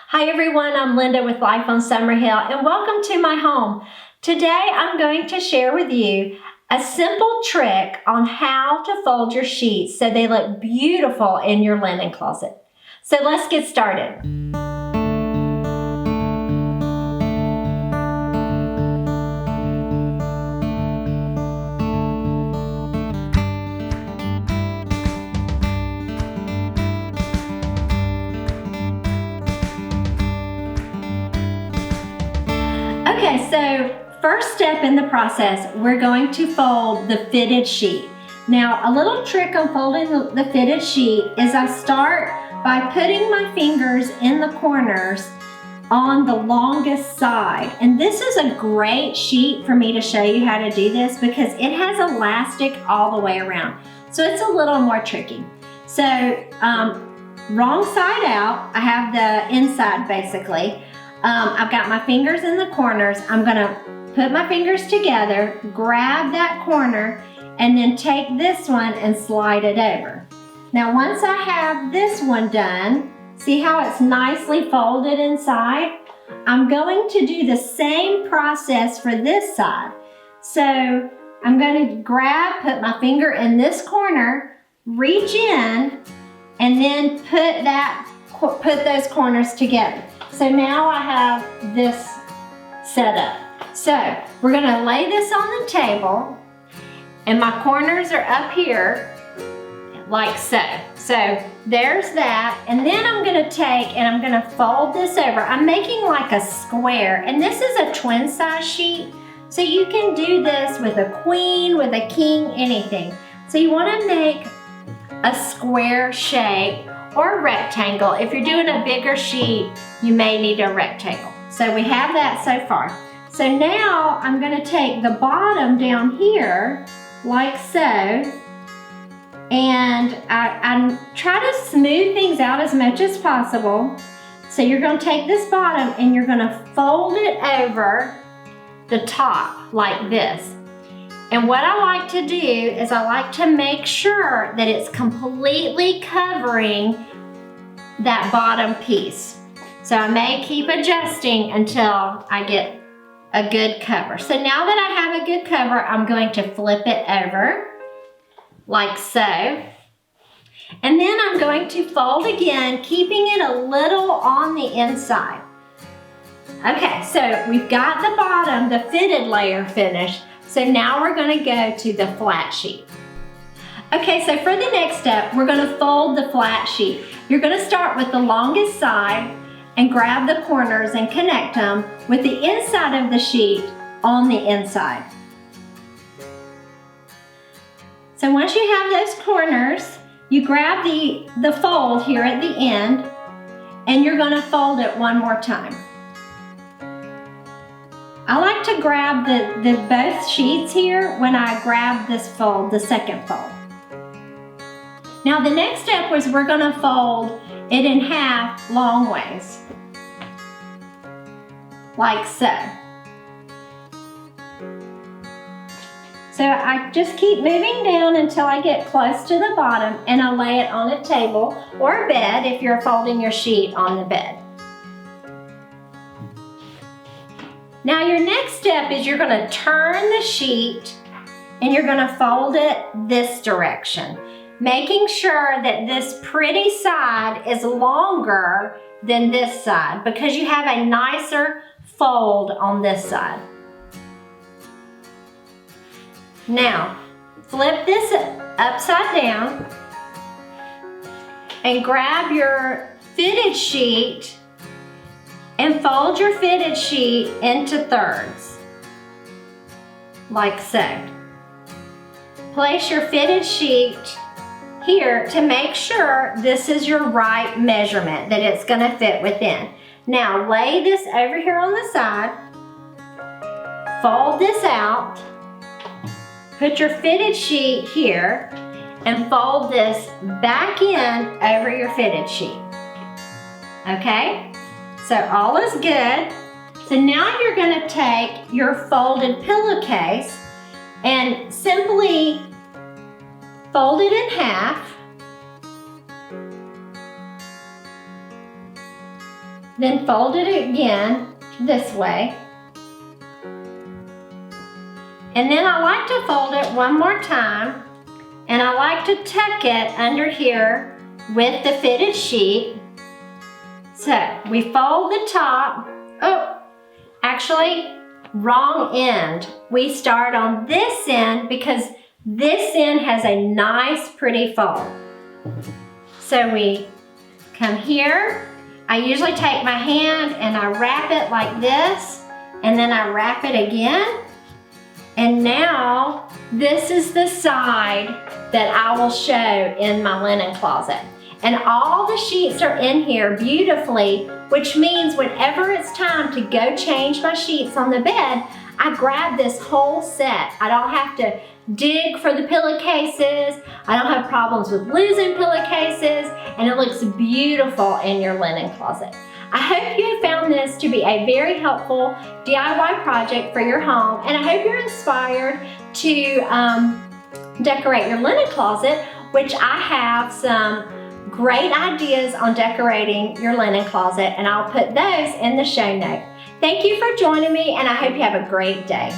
Hi everyone, I'm Linda with Life on Summerhill and welcome to my home. Today I'm going to share with you a simple trick on how to fold your sheets so they look beautiful in your linen closet. So let's get started. Okay, so first step in the process, we're going to fold the fitted sheet. Now, a little trick on folding the fitted sheet is I start by putting my fingers in the corners on the longest side. And this is a great sheet for me to show you how to do this because it has elastic all the way around. So it's a little more tricky. So wrong side out, I have the inside basically. I've got my fingers in the corners. I'm gonna put my fingers together, grab that corner, and then take this one and slide it over. Now once I have this one done, see how it's nicely folded inside? I'm going to do the same process for this side. So I'm gonna put my finger in this corner, reach in, and then put those corners together. So now I have this set up. So we're gonna lay this on the table and my corners are up here like so. So there's that. And then I'm gonna take and I'm gonna fold this over. I'm making like a square, and this is a twin size sheet. So you can do this with a queen, with a king, anything. So you wanna make a square shape or a rectangle. If you're doing a bigger sheet, you may need a rectangle. So we have that so far. So now I'm gonna take the bottom down here, like so, and I try to smooth things out as much as possible. So you're gonna take this bottom and you're gonna fold it over the top like this. And what I like to do is I like to make sure that it's completely covering that bottom piece. So I may keep adjusting until I get a good cover. So now that I have a good cover, I'm going to flip it over like so. And then I'm going to fold again, keeping it a little on the inside. Okay, so we've got the bottom, the fitted layer finished. So now we're gonna go to the flat sheet. Okay, so for the next step, we're gonna fold the flat sheet. You're gonna start with the longest side and grab the corners and connect them with the inside of the sheet on the inside. So once you have those corners, you grab the fold here at the end and you're gonna fold it one more time. I like to grab the both sheets here when I grab this fold, the second fold. Now the next step was we're gonna fold it in half long ways, like so. So I just keep moving down until I get close to the bottom and I lay it on a table or a bed if you're folding your sheet on the bed. Now your next step is you're gonna turn the sheet and you're gonna fold it this direction, making sure that this pretty side is longer than this side because you have a nicer fold on this side. Now, flip this upside down and grab your fitted sheet and fold your fitted sheet into thirds, like so. Place your fitted sheet here to make sure this is your right measurement, that it's gonna fit within. Now lay this over here on the side, fold this out, put your fitted sheet here, and fold this back in over your fitted sheet. Okay? So all is good. So now you're gonna take your folded pillowcase and simply fold it in half then fold it again this way. And then I like to fold it one more time, and I like to tuck it under here with the fitted sheet. So we fold the top. Oh, actually, wrong end. We start on this end because this end has a nice, pretty fold. So we come here. I usually take my hand and I wrap it like this, and then I wrap it again. And now this is the side that I will show in my linen closet. And all the sheets are in here beautifully, which means whenever it's time to go change my sheets on the bed, I grab this whole set. I don't have to dig for the pillowcases. I don't have problems with losing pillowcases, and it looks beautiful in your linen closet. I hope you have found this to be a very helpful DIY project for your home, and I hope you're inspired to decorate your linen closet, which I have some great ideas on decorating your linen closet, and I'll put those in the show notes. Thank you for joining me, and I hope you have a great day.